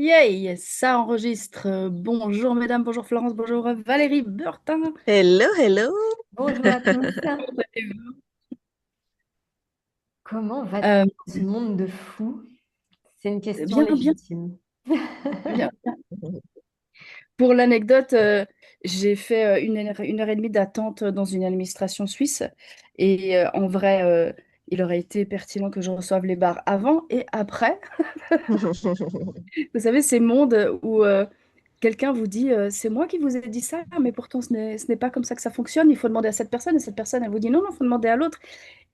Yay, ça enregistre. Bonjour mesdames, bonjour Florence, bonjour Valérie Bertin. Hello, hello. Bonjour à tous. Comment va-t-on Euh, dans ce monde de fous? C'est une question bien, bien, légitime. bien. Pour l'anecdote, j'ai fait 1 heure et demie d'attente dans une administration suisse. Et en vrai, il aurait été pertinent que je reçoive les bars avant et après. Vous savez, ces mondes où quelqu'un vous dit c'est moi qui vous ai dit ça, mais pourtant ce n'est pas comme ça que ça fonctionne. Il faut demander à cette personne et cette personne, elle vous dit non, non, il faut demander à l'autre.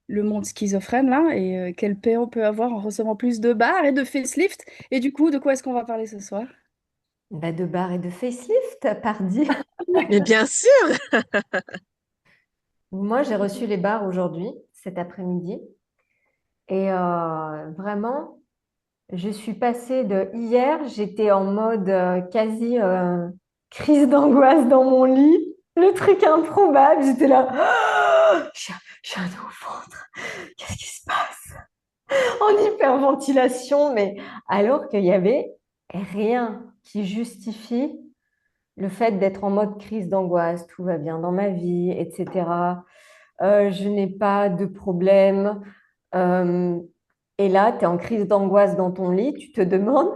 Le monde schizophrène là et quelle paix on peut avoir en recevant plus de bars et de facelift. Et du coup, de quoi est-ce qu'on va parler ce soir? Bah, de bar et de facelift, pardi. Mais bien sûr. Moi, j'ai reçu les bars aujourd'hui, cet après-midi. Et vraiment, je suis passée de hier, j'étais en mode quasi crise d'angoisse dans mon lit. Le truc improbable, j'étais là. J'ai un au ventre. Qu'est-ce qui se passe? En hyperventilation, mais alors qu'il y avait rien qui justifie le fait d'être en mode crise d'angoisse, tout va bien dans ma vie, etc. Je n'ai pas de problème. Euh, et là, tu es en crise d'angoisse dans ton lit, tu te demandes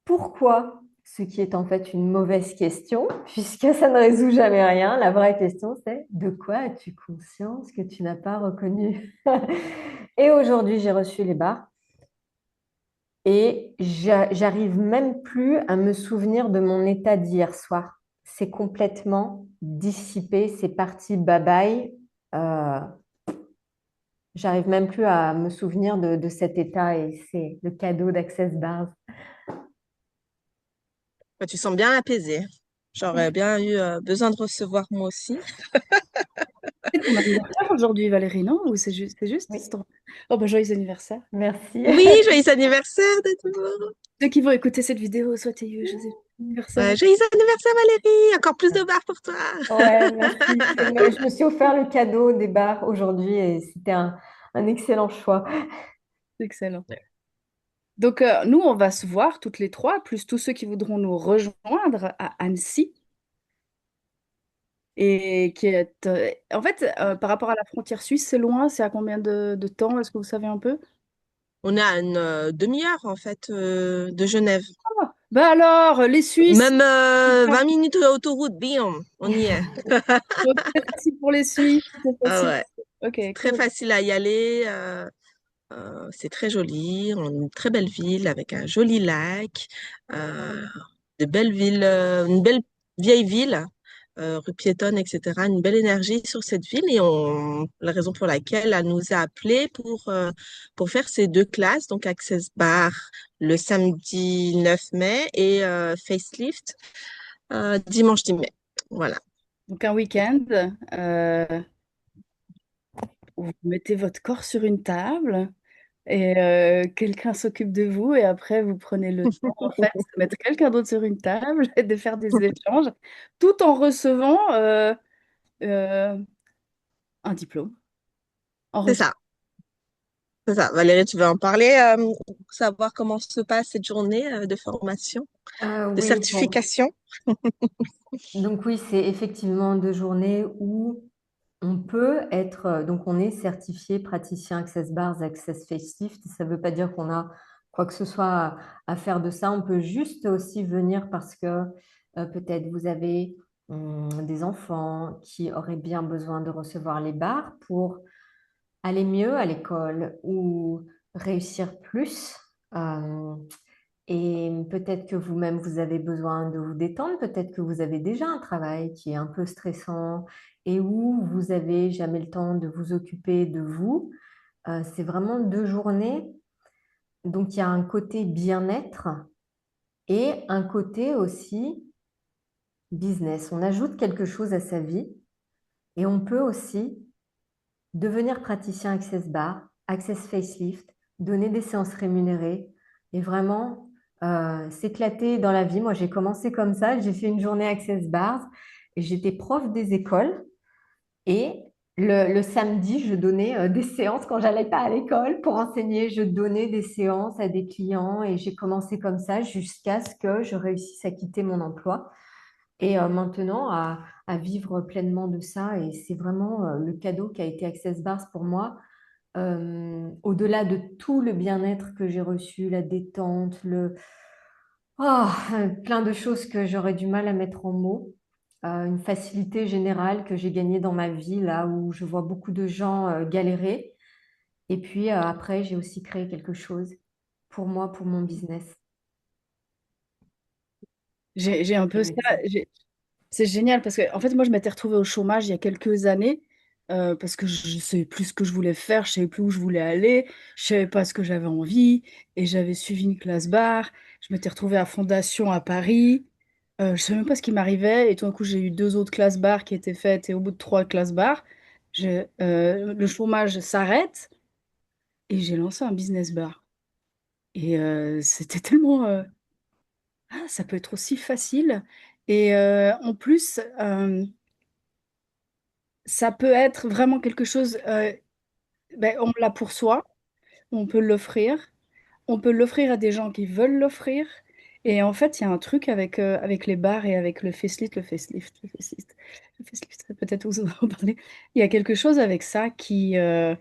pourquoi, ce qui est en fait une mauvaise question, puisque ça ne résout jamais rien. La vraie question, c'est de quoi as-tu conscience que tu n'as pas reconnu? Et aujourd'hui, j'ai reçu les barres. Et j'arrive même plus à me souvenir de mon état d'hier soir. C'est complètement dissipé, c'est parti, bye bye. Euh, J'arrive même plus à me souvenir de cet état et c'est le cadeau d'Access Bars. Bah, tu sens bien apaisé. J'aurais bien eu besoin de recevoir moi aussi. C'est ton anniversaire aujourd'hui, Valérie, non? Ou c'est juste? Oui, Oh, bah, joyeux anniversaire. merci. Oui, joyeux anniversaire de nouveau. Ceux qui vont écouter cette vidéo, soyez joyeux anniversaire. Joyeux anniversaire Valérie. Encore plus de barres pour toi. Ouais, merci. Je me suis offert le cadeau des bars aujourd'hui et c'était un excellent choix. Excellent. Donc, nous, on va se voir toutes les trois, plus tous ceux qui voudront nous rejoindre à Annecy. Et qui est, en fait, par rapport à la frontière suisse, c'est loin, c'est à combien de temps? Est-ce que vous savez un peu? On est à une demi-heure en fait de Genève. Ah, bah alors, les Suisses, Même 20 minutes d'autoroute, bim, on y est. donc, c'est facile pour les Suisses, c'est Ah facile. ouais, Ok, c'est très cool. facile à y aller. C'est très joli, on a une très belle ville avec un joli lac, euh, de belles villes, une belle vieille ville, rue piétonne, etc. Une belle énergie sur cette ville et la raison pour laquelle elle nous a appelés pour faire ces deux classes, donc Access Bar le samedi 9 mai et Facelift dimanche 10 mai. Voilà, Donc, un week-end euh, où vous mettez votre corps sur une table et quelqu'un s'occupe de vous et après, vous prenez le temps, en fait, de mettre quelqu'un d'autre sur une table et de faire des échanges tout en recevant euh, un diplôme. En c'est retour. ça. C'est ça. Valérie, tu veux en parler, savoir comment se passe cette journée de formation, de Oui, bon. certification? Donc oui, c'est effectivement 2 journées où on peut être, donc on est certifié praticien Access Bars, Access Facelift. Ça ne veut pas dire qu'on a quoi que ce soit à faire de ça. On peut juste aussi venir parce que peut-être vous avez des enfants qui auraient bien besoin de recevoir les bars pour aller mieux à l'école ou réussir plus. Euh, et peut-être que vous-même, vous avez besoin de vous détendre, peut-être que vous avez déjà un travail qui est un peu stressant et où vous avez jamais le temps de vous occuper de vous. C'est vraiment 2 journées. Donc, il y a un côté bien-être et un côté aussi business. On ajoute quelque chose à sa vie et on peut aussi devenir praticien Access Bar, Access Facelift, donner des séances rémunérées et vraiment s'éclater dans la vie. Moi, j'ai commencé comme ça. J'ai fait une journée Access Bars et j'étais prof des écoles et Le samedi, je donnais des séances quand j'allais pas à l'école pour enseigner. Je donnais des séances à des clients et j'ai commencé comme ça jusqu'à ce que je réussisse à quitter mon emploi et maintenant à vivre pleinement de ça. Et c'est vraiment le cadeau qui a été Access Bars pour moi. Au-delà de tout le bien-être que j'ai reçu, la détente, plein de choses que j'aurais du mal à mettre en mots. Une facilité générale que j'ai gagnée dans ma vie, là où je vois beaucoup de gens galérer. Et puis après, j'ai aussi créé quelque chose pour moi, pour mon business. J'ai un peu ça. C'est génial parce que en fait moi je m'étais retrouvée au chômage il y a quelques années parce que je ne savais plus ce que je voulais faire, je savais plus où je voulais aller, je savais pas ce que j'avais envie et j'avais suivi une classe bar. Je m'étais retrouvée à Fondation à Paris. Je savais même pas ce qui m'arrivait et tout d'un coup j'ai eu deux autres classes bar qui étaient faites et au bout de trois classes bar, le chômage s'arrête et j'ai lancé un business bar. Et c'était tellement ça peut être aussi facile et en plus ça peut être vraiment quelque chose, ben, on l'a pour soi, on peut l'offrir, on peut l'offrir à des gens qui veulent l'offrir. Et en fait, il y a un truc avec les bars et avec le facelift, peut-être vous en parler. Il y a quelque chose avec ça qui, ouais,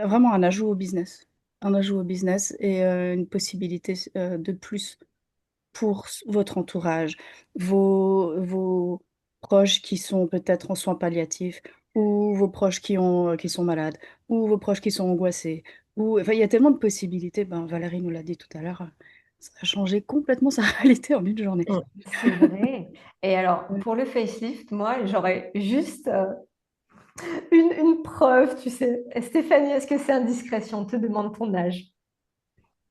vraiment un ajout au business. Un ajout au business et une possibilité de plus pour votre entourage, vos proches qui sont peut-être en soins palliatifs, ou vos proches qui sont malades, ou vos proches qui sont angoissés. Ou, enfin, il y a tellement de possibilités. Ben, Valérie nous l'a dit tout à l'heure, ça a changé complètement sa réalité en une journée. Mm. C'est vrai. Et alors, Ouais. pour le facelift, moi, j'aurais juste une preuve, tu sais. Stéphanie, est-ce que c'est indiscret si on te demande ton âge?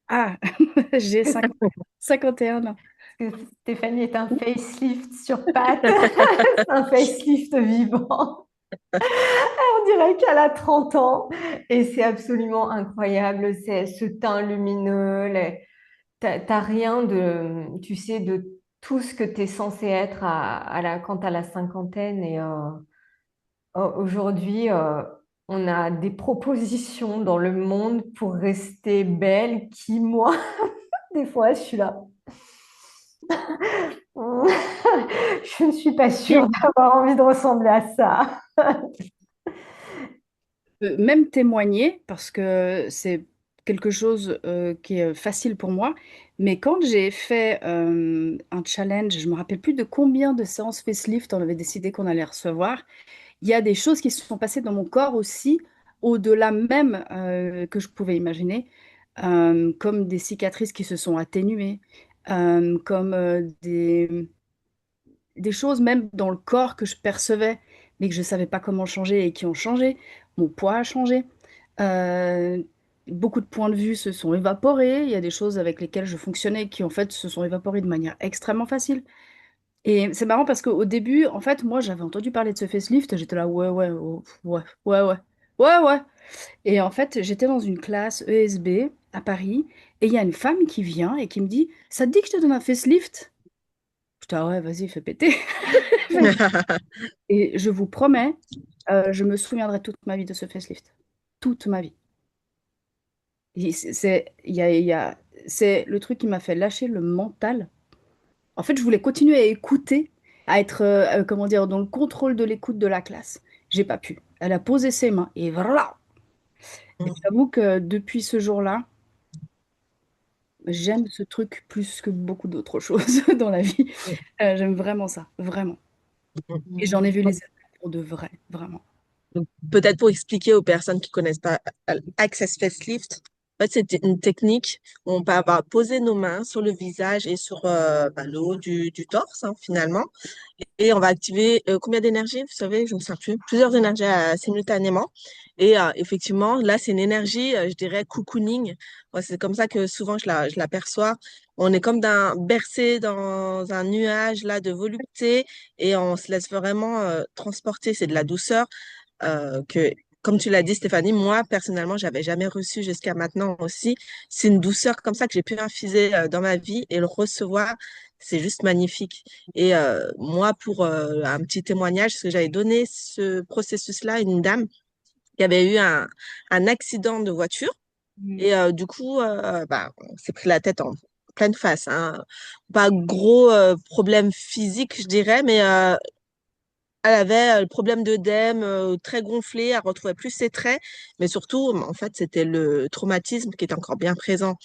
Ah, j'ai Est-ce 51 ans. que Stéphanie est un facelift sur pattes? C'est un facelift vivant. On dirait qu'elle a 30 ans et c'est absolument incroyable. C'est ce teint lumineux. T'as rien de, tu sais, de tout ce que tu es censé être quand tu as la cinquantaine. Et aujourd'hui, on a des propositions dans le monde pour rester belle qui, moi, des fois, je suis là. Je ne suis pas sûre d'avoir envie de ressembler à ça. Même témoigner parce que c'est quelque chose qui est facile pour moi. Mais quand j'ai fait un challenge, je me rappelle plus de combien de séances facelift on avait décidé qu'on allait recevoir. Il y a des choses qui se sont passées dans mon corps aussi, au-delà même que je pouvais imaginer, comme des cicatrices qui se sont atténuées, comme des choses même dans le corps que je percevais, mais que je ne savais pas comment changer et qui ont changé. Mon poids a changé. Euh, Beaucoup de points de vue se sont évaporés. Il y a des choses avec lesquelles je fonctionnais qui en fait se sont évaporées de manière extrêmement facile. Et c'est marrant parce qu'au début, en fait, moi j'avais entendu parler de ce facelift, j'étais là, ouais, ouais, oh, ouais, ouais, ouais, ouais, ouais. Et en fait, j'étais dans une classe ESB à Paris et il y a une femme qui vient et qui me dit, ça te dit que je te donne un facelift? Je dis, ah ouais, vas-y, fais péter. Et je vous promets, je me souviendrai toute ma vie de ce facelift. Toute ma vie. Et c'est le truc qui m'a fait lâcher le mental. En fait, je voulais continuer à écouter, à être, comment dire, dans le contrôle de l'écoute de la classe. J'ai pas pu. Elle a posé ses mains et voilà. Et j'avoue que depuis ce jour-là, j'aime ce truc plus que beaucoup d'autres choses dans la vie. J'aime vraiment ça, vraiment. Et j'en ai vu les effets pour de vrai, vraiment. Donc, peut-être pour expliquer aux personnes qui connaissent pas Access Facelift, en fait, c'est une technique où on peut avoir posé nos mains sur le visage et sur le haut du torse, hein, finalement. Et on va activer combien d'énergies? Vous savez, je ne me souviens plus. Plusieurs énergies simultanément. Et effectivement, là, c'est une énergie, je dirais, cocooning. Ouais, c'est comme ça que souvent je la perçois. On est comme bercé dans un nuage là de volupté et on se laisse vraiment transporter. C'est de la douceur que comme tu l'as dit, Stéphanie, moi, personnellement, j'avais jamais reçu jusqu'à maintenant aussi. C'est une douceur comme ça que j'ai pu infuser dans ma vie et le recevoir, c'est juste magnifique. Et moi, pour un petit témoignage, parce que j'avais donné ce processus-là à une dame qui avait eu un accident de voiture. Mm. Et du coup, bah, on s'est pris la tête en pleine face, hein. Pas gros problème physique, je dirais, mais elle avait le problème d'œdème très gonflé, elle retrouvait plus ses traits, mais surtout, en fait, c'était le traumatisme qui était encore bien présent.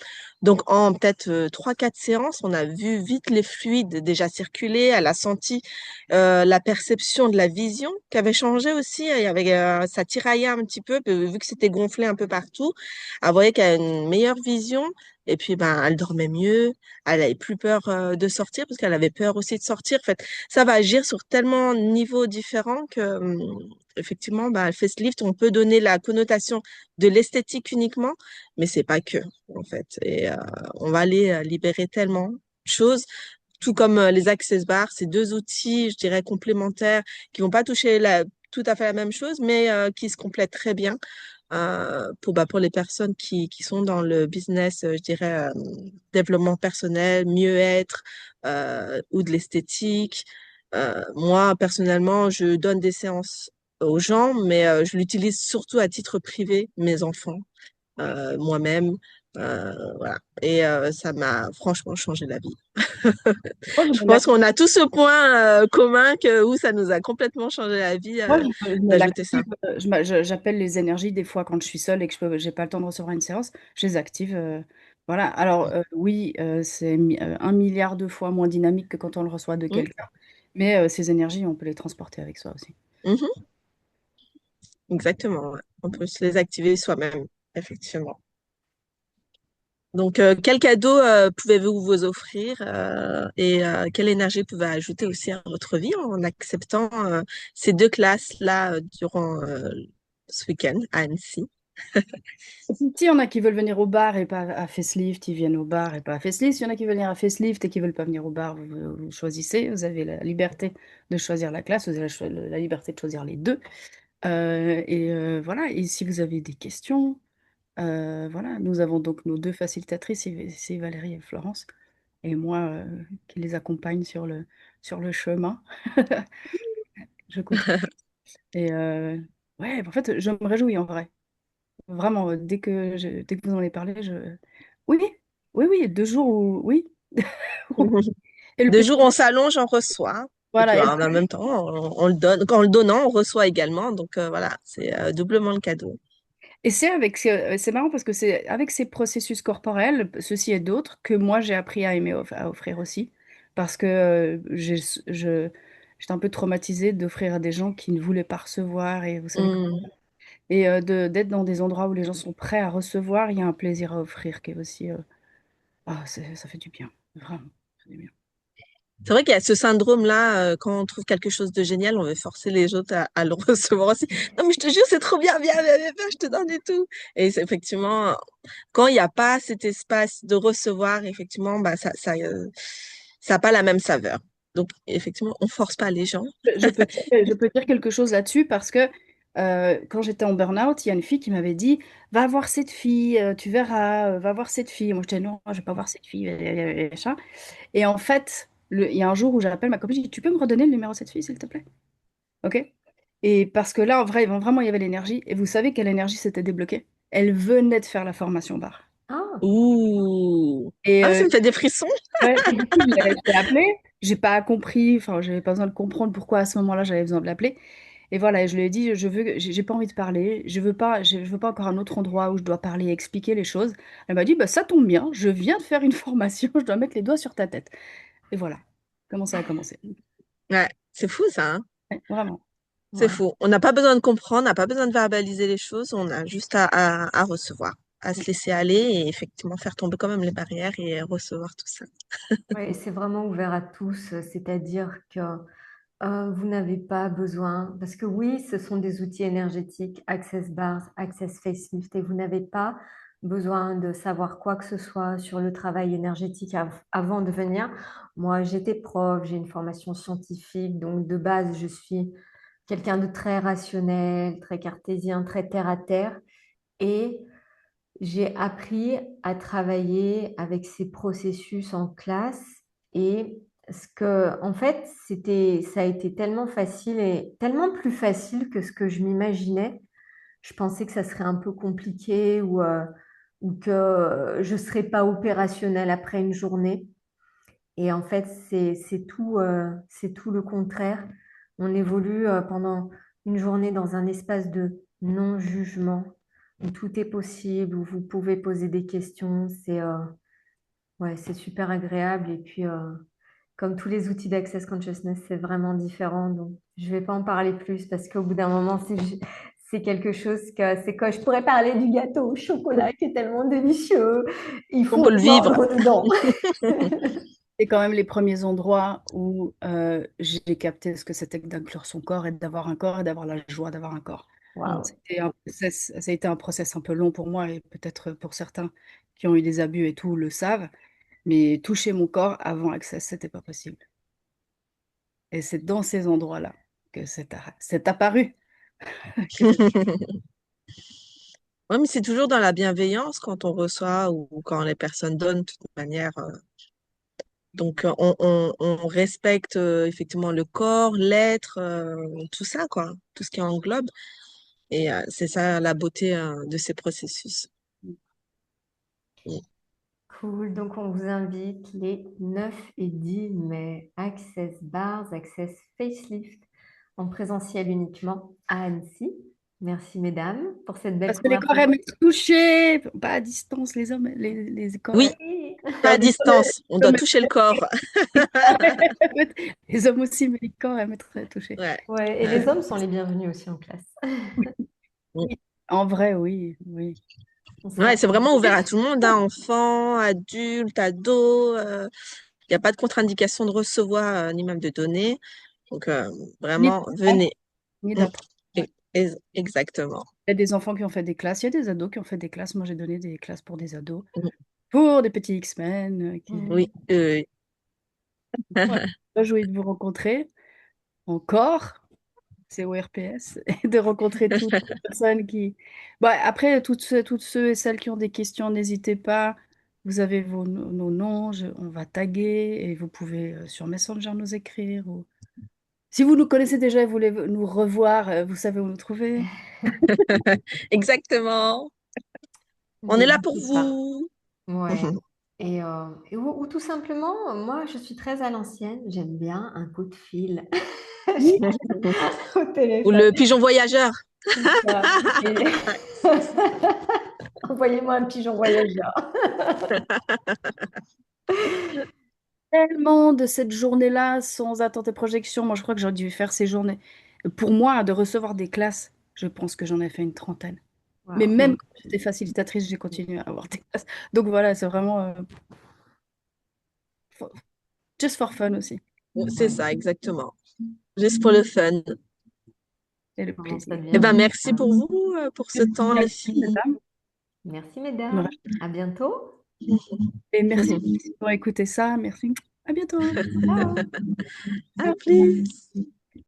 Donc, en peut-être 3, 4 séances, on a vu vite les fluides déjà circuler, elle a senti la perception de la vision qui avait changé aussi, il y avait, ça tiraillait un petit peu, vu que c'était gonflé un peu partout, elle voyait qu'elle avait une meilleure vision, et puis ben, elle dormait mieux, elle avait plus peur de sortir, parce qu'elle avait peur aussi de sortir. En fait, ça va agir sur tellement de niveaux différents que, effectivement, bah, le facelift, on peut donner la connotation de l'esthétique uniquement, mais c'est pas que, en fait. Et on va aller libérer tellement de choses, tout comme les access bars, c'est deux outils, je dirais, complémentaires, qui vont pas toucher tout à fait la même chose, mais qui se complètent très bien pour les personnes qui sont dans le business, je dirais, développement personnel, mieux-être ou de l'esthétique. Moi, personnellement, je donne des séances aux gens, mais je l'utilise surtout à titre privé, mes enfants, moi-même. Voilà. Et ça m'a franchement changé la vie. Moi, je Je me pense l'ac- qu'on a tous ce point commun où ça nous a complètement changé la vie Moi, je me d'ajouter ça. l'active. J'appelle les énergies des fois quand je suis seule et que j'ai pas le temps de recevoir une séance. Je les active. Voilà. Alors, oui, c'est 1 milliard de fois moins dynamique que quand on le reçoit de Mm. quelqu'un. Mais ces énergies, on peut les transporter avec soi aussi. Mhm. Exactement, ouais. On peut se les activer soi-même, effectivement. Donc, quel cadeau pouvez-vous vous offrir et quelle énergie pouvez vous ajouter aussi à votre vie en acceptant ces deux classes-là durant ce week-end à Annecy? Et puis, il y en a qui veulent venir au bar et pas à Facelift, ils viennent au bar et pas à Facelift. Il y en a qui veulent venir à Facelift et qui veulent pas venir au bar. Vous choisissez. Vous avez la liberté de choisir la classe. Vous avez la liberté de choisir les deux. Voilà. Et si vous avez des questions, voilà. Nous avons donc nos deux facilitatrices, c'est Valérie et Florence, et moi qui les accompagne sur le chemin. Je côtoie. Et ouais, en fait, je me réjouis en vrai. Vraiment, dès que vous en avez parlé, Oui, oui, oui, 2 jours où... Oui. Et le De petit... jour, on s'allonge, on reçoit. Et puis, Voilà. en même temps, on le donne. Quand on le donnant, on reçoit également. Donc, voilà, c'est doublement le cadeau. Et c'est marrant parce que c'est avec ces processus corporels, ceci et d'autres, que moi j'ai appris à aimer à offrir aussi. Parce que j'étais un peu traumatisée d'offrir à des gens qui ne voulaient pas recevoir. Et vous savez, Mm. d'être dans des endroits où les gens sont prêts à recevoir, il y a un plaisir à offrir qui est aussi. Ça fait du bien. Vraiment, ça fait du bien. C'est vrai qu'il y a ce syndrome-là, quand on trouve quelque chose de génial, on veut forcer les autres à le recevoir aussi. Non, mais je te jure, c'est trop bien, viens, viens, viens, viens, je te donne et tout. Et c'est effectivement, quand il n'y a pas cet espace de recevoir, effectivement, bah, ça n'a pas la même saveur. Donc, effectivement, on force pas les gens. Je peux dire quelque chose là-dessus parce que quand j'étais en burn-out, il y a une fille qui m'avait dit, va voir cette fille, tu verras, va voir cette fille. Moi, je disais, non, je vais pas voir cette fille. Machin. Et en fait, il y a un jour où j'appelle ma copine, je dis, tu peux me redonner le numéro de cette fille, s'il te plaît? OK? Et parce que là, en vrai, vraiment, il y avait l'énergie. Et vous savez quelle énergie s'était débloquée? Elle venait de faire la formation bar. Ah, Ouh. Et Ah, ça me fait des frissons. ouais, et du coup, je l'ai appelée. J'ai pas compris, enfin, j'avais pas besoin de comprendre pourquoi à ce moment-là j'avais besoin de l'appeler. Et voilà, et je lui ai dit, j'ai pas envie de parler, je veux pas encore un autre endroit où je dois parler et expliquer les choses. Elle m'a dit, bah ça tombe bien, je viens de faire une formation, je dois mettre les doigts sur ta tête. Et voilà, comment ça a commencé. Ouais, c'est fou ça, hein. Ouais, vraiment. C'est ouais. fou. On n'a pas besoin de comprendre, on n'a pas besoin de verbaliser les choses, on a juste à recevoir, à se laisser aller et effectivement faire tomber quand même les barrières et recevoir tout ça. Ouais, et c'est vraiment ouvert à tous, c'est-à-dire que vous n'avez pas besoin, parce que oui, ce sont des outils énergétiques, Access Bars, Access Facelift, et vous n'avez pas besoin de savoir quoi que ce soit sur le travail énergétique avant de venir. Moi, j'étais prof, j'ai une formation scientifique, donc de base, je suis quelqu'un de très rationnel, très cartésien, très terre à terre. Et j'ai appris à travailler avec ces processus en classe. Et en fait, ça a été tellement facile et tellement plus facile que ce que je m'imaginais. Je pensais que ça serait un peu compliqué ou que je ne serais pas opérationnelle après une journée. Et en fait, c'est tout le contraire. On évolue pendant une journée dans un espace de non-jugement où tout est possible, où vous pouvez poser des questions. Ouais, c'est super agréable. Et puis, comme tous les outils d'Access Consciousness, c'est vraiment différent. Donc, je ne vais pas en parler plus parce qu'au bout d'un moment, c'est quelque chose c'est que je pourrais parler du gâteau au chocolat qui est tellement délicieux. Il On faut peut le vivre. mordre dedans. C'est quand même les premiers endroits où j'ai capté ce que c'était que d'inclure son corps et d'avoir un corps et d'avoir la joie d'avoir un corps. Waouh. Ça a été un process un peu long pour moi et peut-être pour certains qui ont eu des abus et tout le savent, mais toucher mon corps avant Access, c'était pas possible. Et c'est dans ces endroits-là que c'est apparu. que c'est- Ouais, mais c'est toujours dans la bienveillance quand on reçoit ou quand les personnes donnent, de toute manière. Donc, on respecte effectivement le corps, l'être, tout ça, quoi, tout ce qui englobe. Et c'est ça la beauté de ces processus. Mm. Cool. Donc, on vous invite les 9 et 10 mai, Access Bars, Access Facelift, en présentiel uniquement à Annecy. Merci, mesdames, pour cette belle Parce que les corps conversation. aiment être touchés, pas à distance, les hommes, les corps Oui, aiment Oui. pas faire à des distance, on doit hommes toucher le corps. les hommes aussi, mais les corps aiment être touchés. Ouais. Ouais, et Ouais. les hommes sont les bienvenus aussi en classe. Mm. Oui. En vrai, oui, oui. On sera Ouais, c'est plus. vraiment ouvert à tout le monde, hein, enfants, adultes, ados. Il n'y a pas de contre-indication de recevoir ni même de donner. Donc, Ni vraiment, d'apprendre, venez. ni Mm. d'apprendre. Ouais. Exactement. Il y a des enfants qui ont fait des classes, il y a des ados qui ont fait des classes. Moi, j'ai donné des classes pour des ados, Mm. pour des petits X-Men qui Oui. ouais, pas joué de vous rencontrer encore, c'est au RPS, et de rencontrer toutes les personnes qui. Bah, après, toutes ceux et celles qui ont des questions, n'hésitez pas. Vous avez nos noms, on va taguer et vous pouvez sur Messenger nous écrire. Ou... Si vous nous connaissez déjà et voulez nous revoir, vous savez où nous trouver. Exactement. On est là pour N'hésitez pas. vous. Ouais. Ou tout simplement, moi, je suis très à l'ancienne. J'aime bien un coup de fil Oui. au Ou téléphone. le pigeon voyageur. C'est ça. Envoyez-moi un pigeon voyageur. Tellement de cette journée-là sans attente et projection. Moi, je crois que j'aurais dû faire ces journées. Pour moi, de recevoir des classes, je pense que j'en ai fait une trentaine. Mais Wow. même quand j'étais facilitatrice, j'ai continué à avoir des classes. Donc voilà, c'est vraiment for- just for fun aussi. C'est ça, exactement. Juste pour le fun. Et le Comment ça plaisir. Eh devient ben, tout merci ça. pour vous, pour ce temps, les Merci, filles. madame. Merci, Ouais. mesdames. À bientôt. Et merci pour écouter ça. Merci. À bientôt. Ciao. À plus.